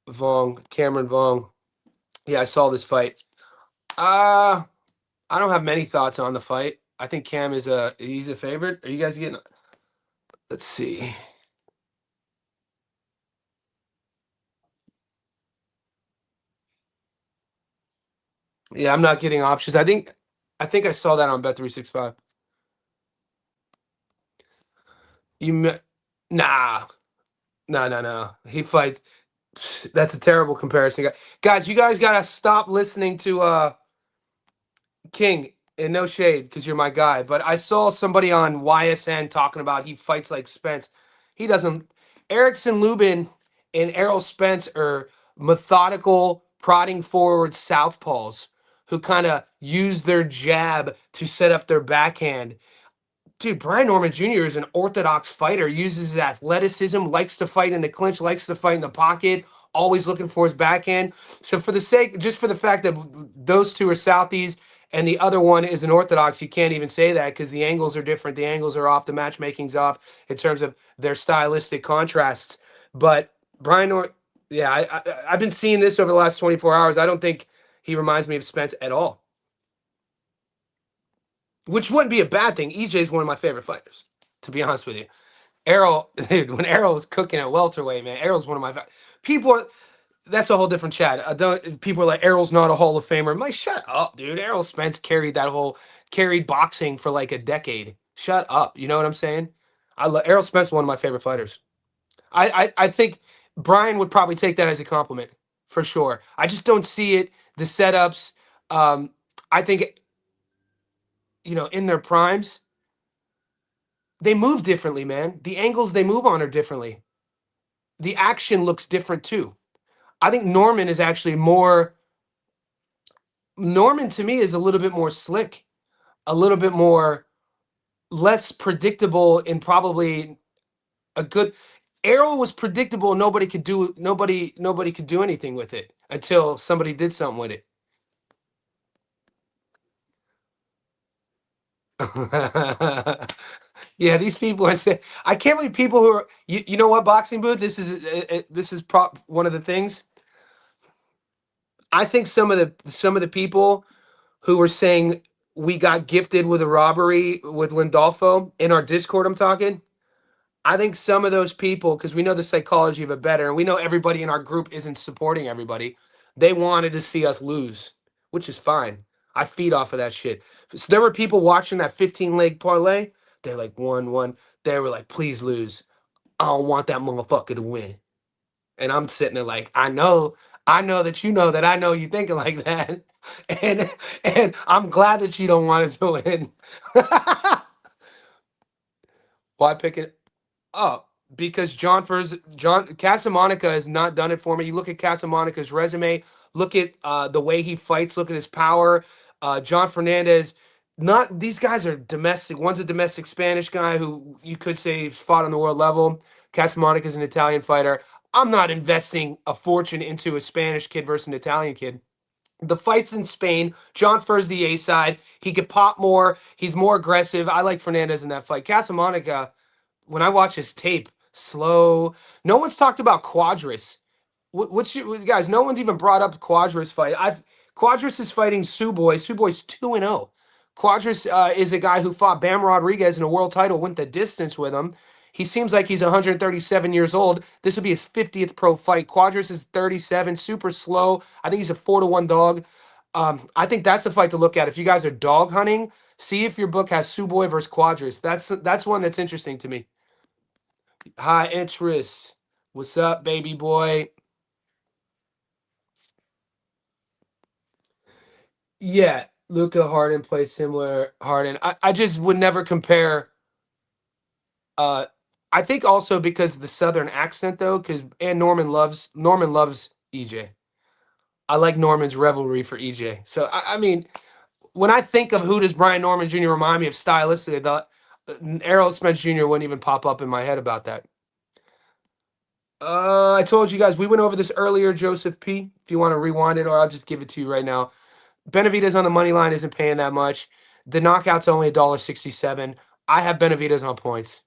Vong. Yeah, I saw this fight. I don't have many thoughts on the fight. I think Cam he's a favorite. Are you guys getting? Let's see. Yeah, I'm not getting options. I think I saw that on Bet365. Nah, no. He fights. That's a terrible comparison, guys. You guys gotta stop listening to King. And no shade, because you're my guy. But I saw somebody on YSN talking about he fights like Spence. He doesn't. Erickson Lubin and Errol Spence are methodical, prodding forward southpaws who kind of use their jab to set up their backhand. Dude, Brian Norman Jr. is an orthodox fighter, uses his athleticism, likes to fight in the clinch, likes to fight in the pocket, always looking for his backhand. So just for the fact that those two are Southies and the other one is an orthodox, you can't even say that because the angles are different. The angles are off, the matchmaking's off in terms of their stylistic contrasts. But Brian Norman, yeah, I've been seeing this over the last 24 hours. I don't think he reminds me of Spence at all. Which wouldn't be a bad thing. EJ is one of my favorite fighters, to be honest with you. Errol, dude, when Errol was cooking at welterweight, man, Errol's one of my people. That's a whole different chat. People are like, Errol's not a Hall of Famer. I'm like, shut up, dude. Errol Spence carried boxing for like a decade. Shut up. You know what I'm saying? Errol Spence, one of my favorite fighters. I think Brian would probably take that as a compliment for sure. I just don't see it. The setups. I think in their primes, they move differently, man. The angles they move on are differently. The action looks different too. I think Norman is actually more. Norman to me is a little bit more slick, a little bit more less predictable, and probably a good. Errol was predictable. Nobody could do anything with it until somebody did something with it. Yeah, these people are saying. I can't believe people who are. You know what, boxing booth? This is one of the things. I think some of the people who were saying we got gifted with a robbery with Lindolfo in our Discord, I'm talking. I think some of those people, because we know the psychology of a bettor, and we know everybody in our group isn't supporting everybody. They wanted to see us lose, which is fine. I feed off of that shit. So there were people watching that 15 leg parlay. They're like 1-1. They were like, please lose. I don't want that motherfucker to win. And I'm sitting there like, I know that you know that I know you thinking like that. And I'm glad that you don't want it to win. Why pick it up? Because John Casamonica has not done it for me. You look at Casamonica's resume, look at the way he fights, look at his power. John Fernandez, not these guys are domestic. One's a domestic Spanish guy who you could say he's fought on the world level. Casamonica is an Italian fighter. I'm not investing a fortune into a Spanish kid versus an Italian kid. The fights in Spain. John Fur's the A side. He could pop more. He's more aggressive. I like Fernandez in that fight. Casamonica, when I watch his tape, slow. No one's talked about Quadras. What's your guys? No one's even brought up Quadras fight. Quadras is fighting Suboy. Suboy's 2-0. Quadras is a guy who fought Bam Rodriguez in a world title, went the distance with him. He seems like he's 137 years old. This would be his 50th pro fight. Quadras is 37, super slow. I think he's a 4-1 dog. I think that's a fight to look at. If you guys are dog hunting, see if your book has Suboy versus Quadras. That's one that's interesting to me. High interest. What's up, baby boy? Yeah, Luca Harden plays similar. Harden. I just would never compare. Uh, I think also because the Southern accent though, because and Norman loves EJ. I like Norman's revelry for EJ. So I mean, when I think of who does Brian Norman Jr. remind me of stylistically, Errol Spence Jr. wouldn't even pop up in my head about that. I told you guys we went over this earlier, Joseph P. If you want to rewind it, or I'll just give it to you right now. Benavidez on the money line isn't paying that much. The knockout's only $1.67. I have Benavidez on points.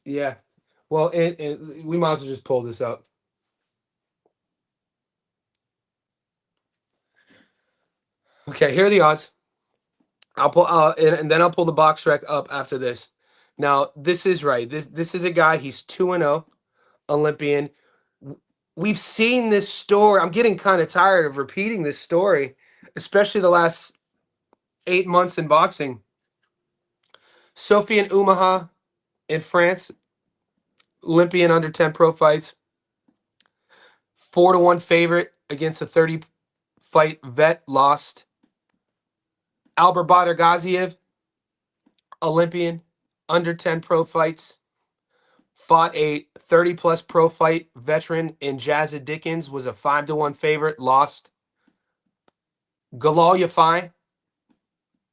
Yeah. Well, we might as well just pull this up. Okay, here are the odds. I'll pull and then I'll pull the box rec up after this. Now, this is right. This is a guy, he's 2-0, Olympian. We've seen this story. I'm getting kind of tired of repeating this story, especially the last 8 months in boxing. Sofiane Oumaha in France, Olympian under 10 pro fights, 4-1 favorite against a 30 fight vet, lost. Albert Badr Gaziev, Olympian, under 10 pro fights, fought a 30 plus pro fight veteran in Jazza Dickens, was a 5-1 favorite, lost. Galal Yafai,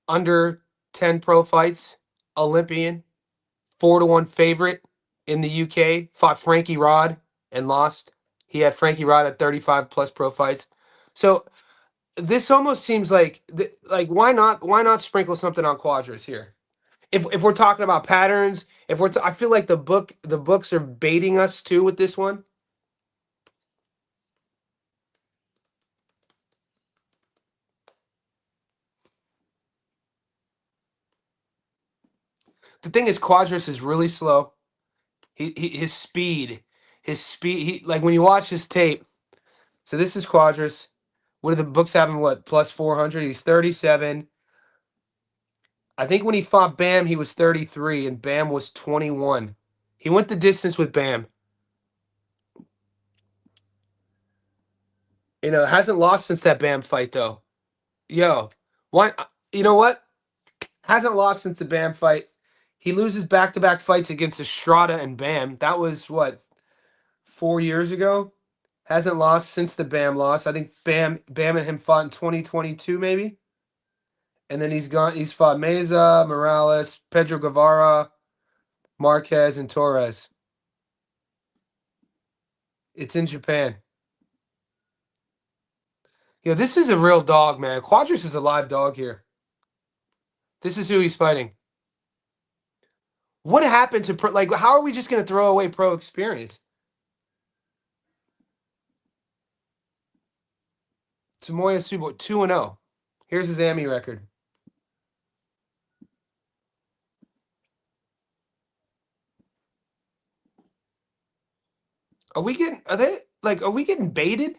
under 10 pro fights, Olympian, 4-1 favorite in the UK, fought Frankie Rod and lost. He had Frankie Rod at 35 plus pro fights. So this almost seems like why not sprinkle something on Quadras here? If we're talking about patterns, I feel like the books are baiting us too with this one. The thing is, Quadras is really slow. His speed, he like when you watch his tape. So this is Quadras. What do the books have him? What, plus 400? He's 37. I think when he fought Bam, he was 33, and Bam was 21. He went the distance with Bam. Hasn't lost since that Bam fight though. Yo, what? You know what? Hasn't lost since the Bam fight. He loses back-to-back fights against Estrada and Bam. That was what, 4 years ago? Hasn't lost since the Bam loss. I think Bam and him fought in 2022 maybe. And then he's fought Meza, Morales, Pedro Guevara, Marquez, and Torres. It's in Japan. This is a real dog, man. Quadras is a live dog here. This is who he's fighting. What happened to pro? Like, how are we just going to throw away pro experience? Tomoya Subo, 2-0. Here's his AMI record. Are we getting? Are they like? Are we getting baited?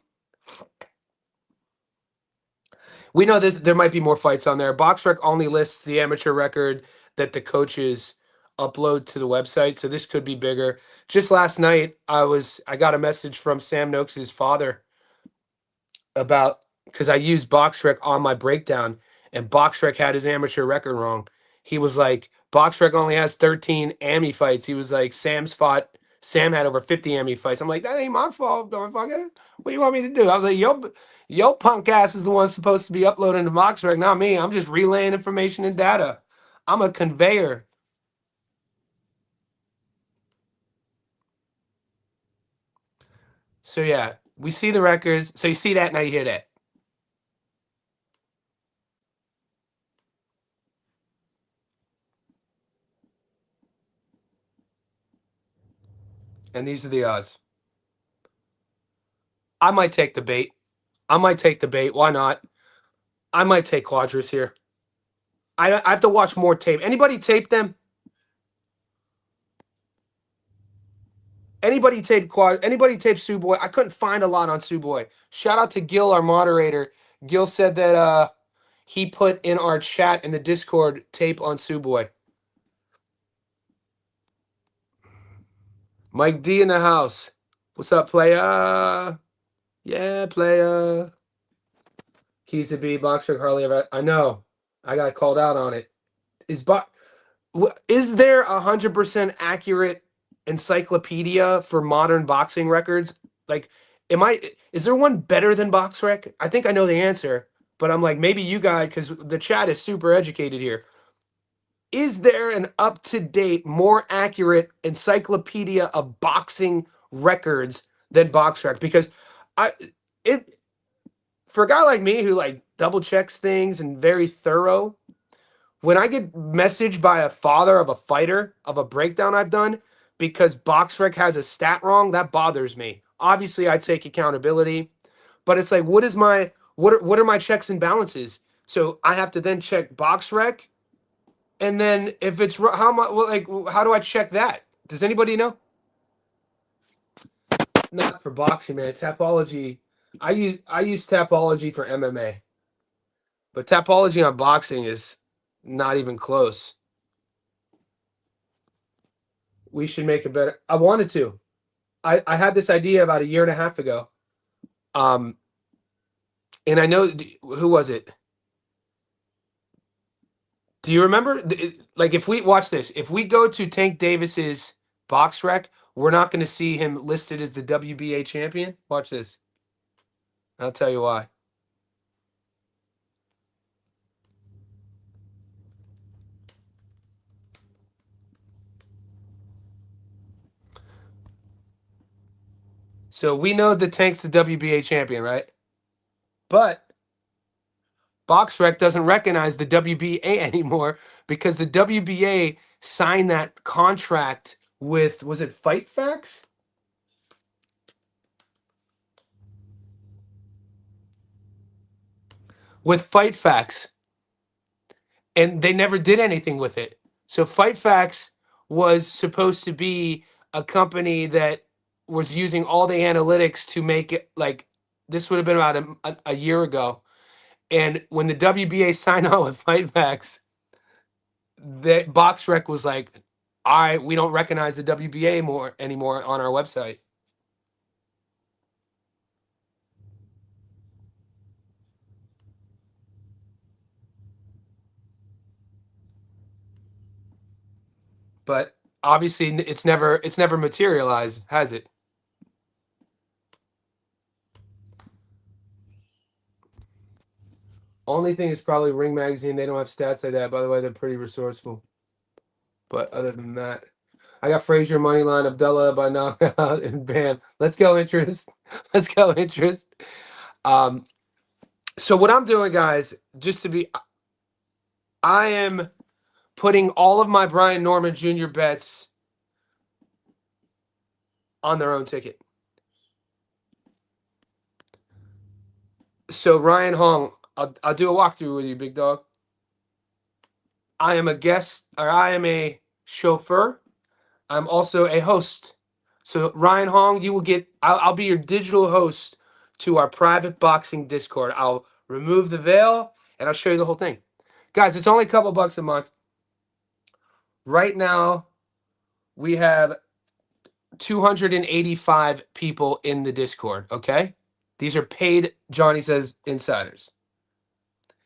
We know this. There might be more fights on there. BoxRec only lists the amateur record that the coaches upload to the website, so this could be bigger. Just last night, I got a message from Sam Noakes' father about, because I used BoxRec on my breakdown, and BoxRec had his amateur record wrong. He was like, BoxRec only has 13 AMI fights. He was like, Sam had over 50 AMI fights. I'm like, that ain't my fault, motherfucker. What do you want me to do? I was like, yo punk ass is the one supposed to be uploading to BoxRec, not me. I'm just relaying information and data. I'm a conveyor. So yeah, we see the records. So you see that, now you hear that. And these are the odds. I might take the bait. Why not? I might take Quadras here. I have to watch more tape. Anybody tape them? Anybody tape Suboy? I couldn't find a lot on Suboy. Shout out to Gil, our moderator. Gil said that he put in our chat in the Discord tape on Suboy. Mike D in the house. What's up, playa? Yeah, playa. Keys to be Boxer Harley. I know. I got called out on it. Is there 100% accurate encyclopedia for modern boxing records? Like, is there one better than BoxRec? I think I know the answer, but I'm like, maybe you guys, because the chat is super educated here. Is there an up-to-date, more accurate encyclopedia of boxing records than BoxRec? Because for a guy like me who like double checks things and very thorough, when I get messaged by a father of a fighter of a breakdown I've done because BoxRec has a stat wrong, that bothers me. Obviously, I take accountability, but it's like, what are my checks and balances? So I have to then check BoxRec, and then if it's how do I check that? Does anybody know? Not for boxing, man. Tapology. I use Tapology for MMA, but Tapology on boxing is not even close. We should make it better. I wanted to. I had this idea about a year and a half ago. And I know, who was it? Do you remember? Like, if we watch this, if we go to Tank Davis's BoxRec, we're not going to see him listed as the WBA champion. Watch this. I'll tell you why. So we know that Tank's the WBA champion, right? But BoxRec doesn't recognize the WBA anymore because the WBA signed that contract with, was it Fight Facts? With Fight Facts. And they never did anything with it. So Fight Facts was supposed to be a company that was using all the analytics to make it, like, this would have been about a year ago. And when the WBA signed on with Fight Facts, the BoxRec was like, all right, we don't recognize the WBA anymore on our website. But obviously it's never materialized, has it? Only thing is probably Ring Magazine. They don't have stats like that. By the way, they're pretty resourceful. But other than that, I got Frazier money line, Abdullah by knockout, and bam. Let's go, interest. Let's go, interest. So what I'm doing, guys, I am putting all of my Brian Norman Jr. bets on their own ticket. So Ryan Hong, I'll do a walkthrough with you, big dog. I am a chauffeur. I'm also a host. So Ryan Hong, you will get. I'll be your digital host to our private boxing Discord. I'll remove the veil and I'll show you the whole thing, guys. It's only a couple bucks a month. Right now, we have 285 people in the Discord. Okay, these are paid. Johnny says insiders.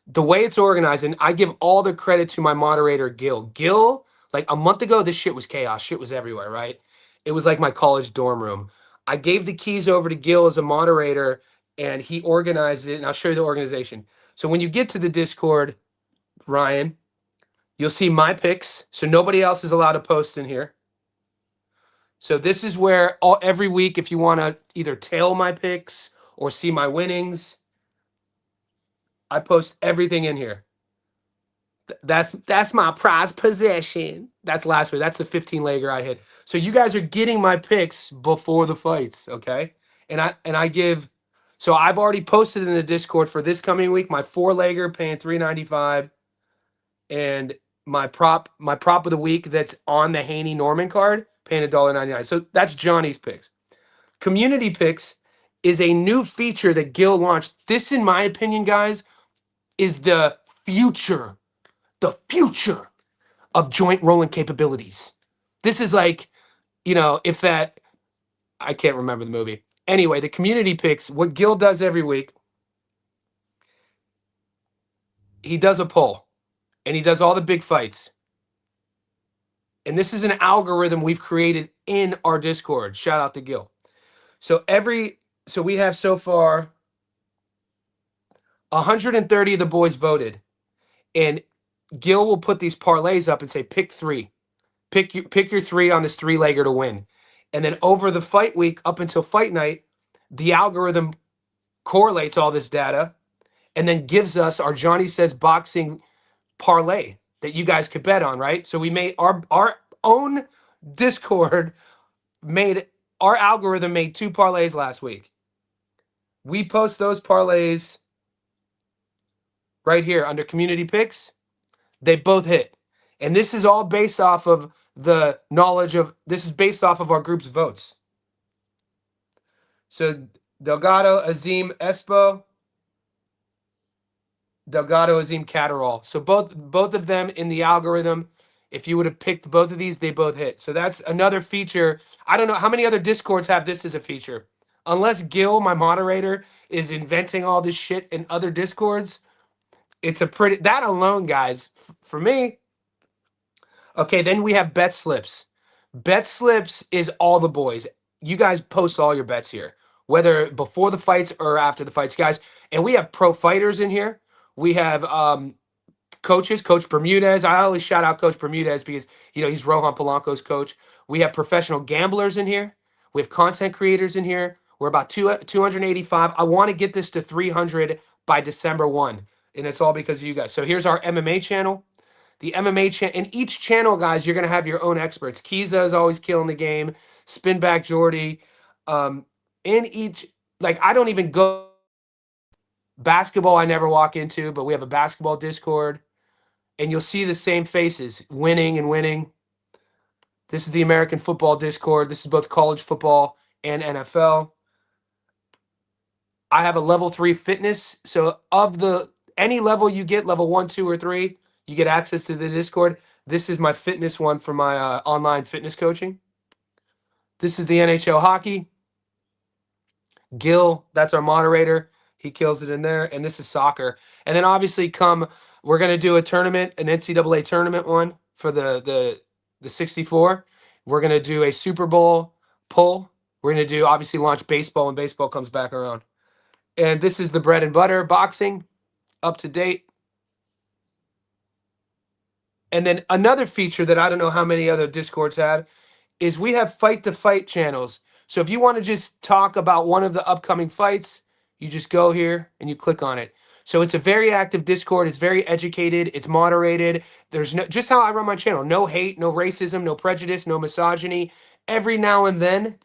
The way it's organized, and I give all the credit to my moderator, Gil. Gil, like a month ago, this shit was chaos. Shit was everywhere, right? It was like my college dorm room. I gave the keys over to Gil as a moderator, and he organized it, and I'll show you the organization. So when you get to the Discord, Ryan, you'll see my picks. So nobody else is allowed to post in here. So this is where every week, if you want to either tail my picks or see my winnings, I post everything in here. That's my prize possession. That's last week. That's the 15-legger I hit. So you guys are getting my picks before the fights, okay? And I give. So I've already posted in the Discord for this coming week my 4-legger paying $3.95, and my prop of the week that's on the Haney Norman card paying $1.99. So that's Johnny's picks. Community picks is a new feature that Gil launched. This, in my opinion, guys, is the future of joint rolling capabilities. This is like, if that, I can't remember the movie. Anyway, the community picks, what Gil does every week, he does a poll, and he does all the big fights. And this is an algorithm we've created in our Discord. Shout out to Gil. So we have so far 130 of the boys voted, and Gil will put these parlays up and say, pick 3. Pick your 3 on this 3-legger to win. And then over the fight week up until fight night, the algorithm correlates all this data and then gives us our Johnny Says Boxing parlay that you guys could bet on, right? So we made our own Discord our algorithm made 2 parlays last week. We post those parlays right here under community picks. They both hit. And this is all based off of the knowledge of, this is based off of our group's votes. So Delgado, Azim, Espo, Delgado, Azim, Catterall. So both of them in the algorithm, if you would have picked both of these, they both hit. So that's another feature. I don't know how many other Discords have this as a feature. Unless Gil, my moderator, is inventing all this shit in other Discords, it's that alone, guys, for me. Okay, then we have bet slips. Bet slips is all the boys. You guys post all your bets here, whether before the fights or after the fights, guys. And we have pro fighters in here. We have coaches, Coach Bermudez. I always shout out Coach Bermudez because, he's Rohan Polanco's coach. We have professional gamblers in here. We have content creators in here. We're about 285. I want to get this to 300 by December 1. And it's all because of you guys. So here's our MMA channel. The MMA channel. In each channel, guys, you're going to have your own experts. Kiza is always killing the game. Spinback Jordy. In each, I don't even go. Basketball I never walk into, but we have a basketball Discord. And you'll see the same faces, winning and winning. This is the American football Discord. This is both college football and NFL. I have a level 3 fitness. So any level you get, level 1, 2, or 3, you get access to the Discord. This is my fitness one for my online fitness coaching. This is the NHL hockey. Gil, that's our moderator. He kills it in there. And this is soccer. And then obviously we're going to do a tournament, an NCAA tournament one for the 64. We're going to do a Super Bowl pull. We're going to do, obviously, launch baseball when baseball comes back around. And this is the bread and butter boxing, up to date. And then another feature that I don't know how many other Discords have is we have fight-to-fight channels. So if you want to just talk about one of the upcoming fights, you just go here and you click on it. So it's a very active Discord. It's very educated. It's moderated. There's just how I run my channel. No hate, no racism, no prejudice, no misogyny. Every now and then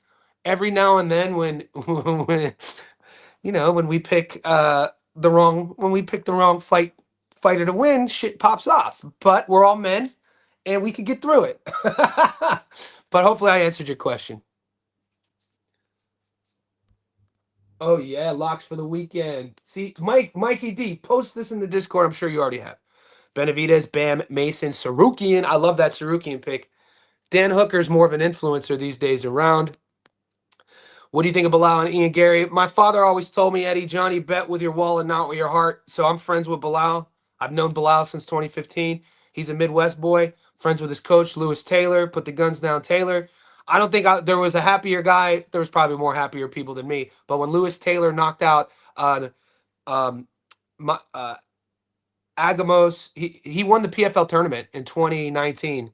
when when we pick the wrong fighter to win, shit pops off. But we're all men and we can get through it. But hopefully I answered your question. Oh yeah, locks for the weekend. See, Mikey D, post this in the Discord. I'm sure you already have. Benavidez, Bam, Mason, Sarukian. I love that Sarukian pick. Dan Hooker's more of an influencer these days around. What do you think of Bilal and Ian Gary? My father always told me, Eddie, Johnny, bet with your wallet, not with your heart. So I'm friends with Bilal. I've known Bilal since 2015. He's a Midwest boy, friends with his coach, Lewis Taylor. Put the guns down, Taylor. I don't think there was a happier guy. There was probably more happier people than me. But when Lewis Taylor knocked out um, my, Agamos, he won the PFL tournament in 2019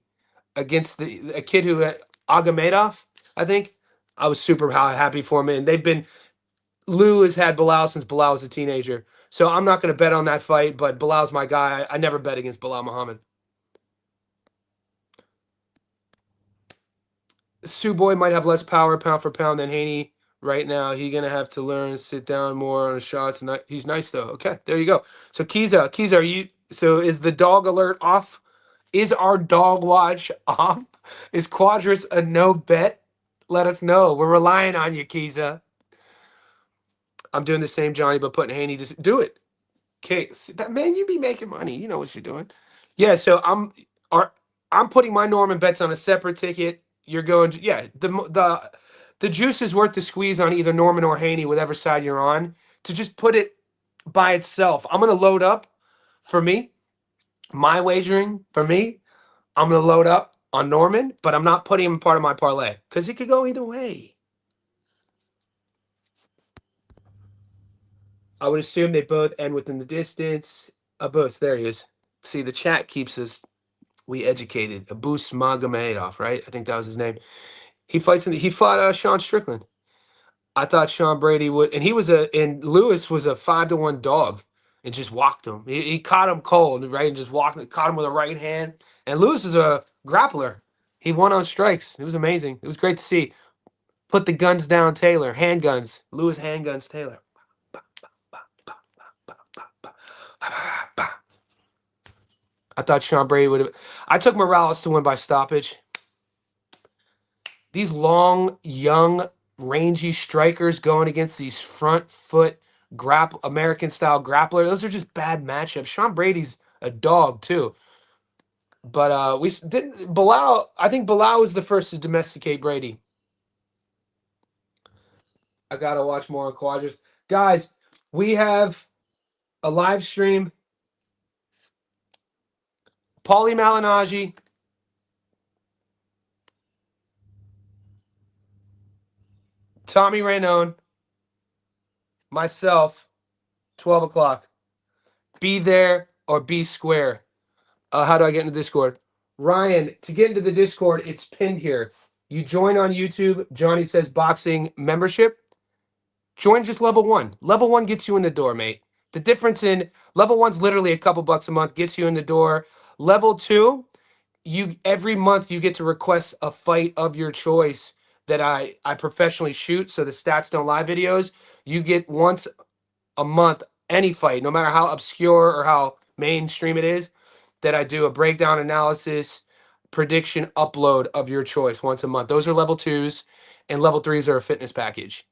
against a kid who Agamedov, I think. I was super happy for him, and they've been Lou has had Bilal since Bilal was a teenager. So I'm not going to bet on that fight, but Bilal's my guy. I never bet against Bilal Muhammad. Sue Boy might have less power pound for pound than Haney right now. He's going to have to learn to sit down more on his shots. He's nice, though. Okay, there you go. So, Kiza, are you. So, is the dog alert off? Is our dog watch off? Is Quadras a no bet? Let us know. We're relying on you, Kiza. I'm doing the same, Johnny, but putting Haney. Just do it. Okay, that man, you be making money. You know what you're doing. Yeah, so I'm putting my Norman bets on a separate ticket. You're going to, yeah, the juice is worth the squeeze on either Norman or Haney, whatever side you're on, to just put it by itself. I'm gonna load up for me, my wagering for me. I'm gonna load up on Norman, but I'm not putting him part of my parlay because it could go either way. I would assume they both end within the distance. Both, there he is. See, the chat keeps us educated. Abus Magomedov, right? I think that was his name. He fought Sean Strickland. I thought Sean Brady would, and and Lewis was a 5-1 dog, and just walked him. He caught him cold, right, and just caught him with a right hand. And Lewis is a grappler. He won on strikes. It was amazing. It was great to see. Put the guns down, Taylor. Handguns. Lewis handguns, Taylor. I thought Sean Brady would have. I took Morales to win by stoppage. These long, young, rangy strikers going against these front foot American style grappler. Those are just bad matchups. Sean Brady's a dog too. But we didn't Bilal. I think Bilal was the first to domesticate Brady. I gotta watch more on Quadras. Guys, we have a live stream. Paulie Malignaggi. Tommy Rainone. Myself. 12 o'clock. Be there or be square. How do I get into Discord? Ryan, to get into the Discord, it's pinned here. You join on YouTube. Johnny says boxing membership. Join just level 1. Level 1 gets you in the door, mate. The difference in level 1's literally a couple bucks a month, gets you in the door. Level 2, every month you get to request a fight of your choice that I professionally shoot, so the stats don't lie videos. You get once a month any fight, no matter how obscure or how mainstream it is, that I do a breakdown analysis, prediction upload of your choice once a month. Those are level 2s, and level 3s are a fitness package.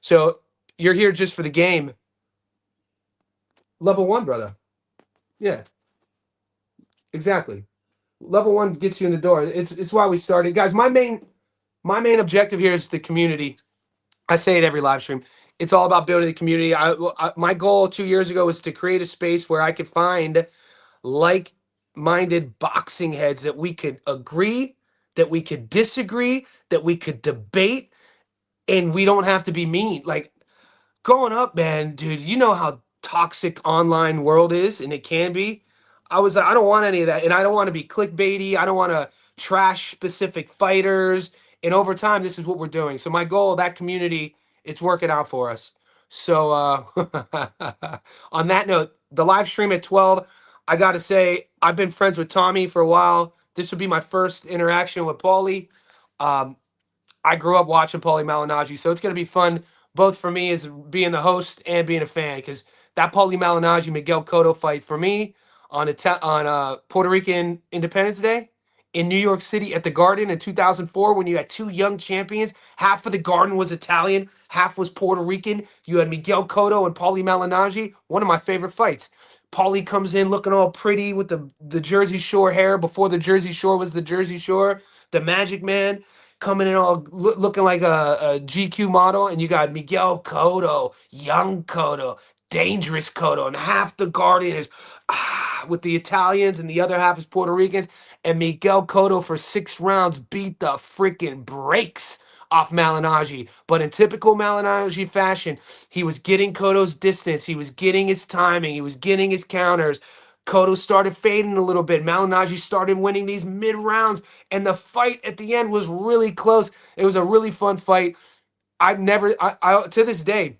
So you're here just for the game. Level 1, brother. Yeah, exactly. Level 1 gets you in the door. It's why we started, guys. My main objective here is the community. I say it every live stream. It's all about building the community. My goal 2 years ago was to create a space where I could find like-minded boxing heads that we could agree, that we could disagree, that we could debate, and we don't have to be mean. Like, growing up, man, dude, you know how toxic online world is, and it can be. I was like, I don't want any of that, and I don't want to be clickbaity. I don't want to trash specific fighters. And over time, this is what we're doing. So my goal, that community, it's working out for us. So on that note, the live stream at 12, I got to say, I've been friends with Tommy for a while. This would be my first interaction with Paulie. I grew up watching Paulie Malignaggi, so it's going to be fun, both for me as being the host and being a fan, because that Paulie Malignaggi Miguel Cotto fight for me on Puerto Rican Independence Day in New York City at the Garden in 2004, when you had two young champions, half of the Garden was Italian. half was Puerto Rican. You had Miguel Cotto and Paulie Malignaggi, one of my favorite fights. Paulie comes in looking all pretty with the Jersey Shore hair before the Jersey Shore was the Jersey Shore. The Magic Man coming in all looking like a GQ model, and you got Miguel Cotto, young Cotto, dangerous Cotto, and half the Guardian is with the Italians, and the other half is Puerto Ricans. And Miguel Cotto for 6 rounds beat the freaking brakes off Malignaggi. But in typical Malignaggi fashion, he was getting Cotto's distance, he was getting his timing, he was getting his counters. Cotto started fading a little bit. Malignaggi started winning these mid rounds, and the fight at the end was really close. It was a really fun fight. I've never, I to this day,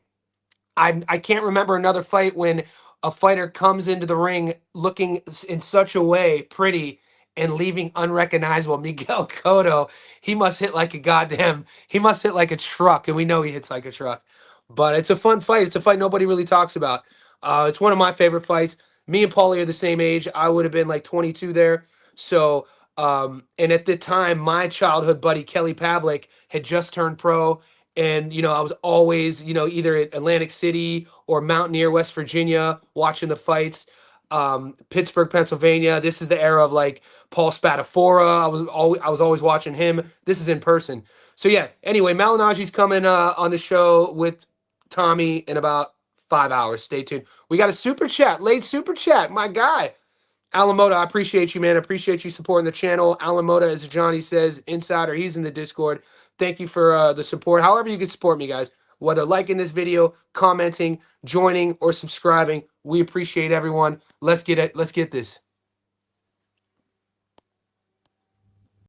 I can't remember another fight when a fighter comes into the ring looking in such a way pretty and leaving unrecognizable. Miguel Cotto, he must hit like a goddamn, he must hit like a truck, and we know he hits like a truck. But it's a fun fight. It's a fight nobody really talks about. It's one of my favorite fights. Me and Paulie are the same age. I would have been like 22 there. So, and at the time, my childhood buddy Kelly Pavlik had just turned pro, and I was always either at Atlantic City or Mountaineer, West Virginia, watching the fights. Pittsburgh, Pennsylvania. This is the era of like Paul Spadafora. I was always watching him. This is in person. So yeah. Anyway, Malignaggi's coming on the show with Tommy in about 5 hours. Stay tuned. We got a super chat, late super chat. My guy, Alan Moda, I appreciate you, man. I appreciate you supporting the channel. Alan Moda, as Johnny says, insider. He's in the Discord. Thank you for the support. However you can support me, guys, whether liking this video, commenting, joining, or subscribing, we appreciate everyone. Let's get it. Let's get this.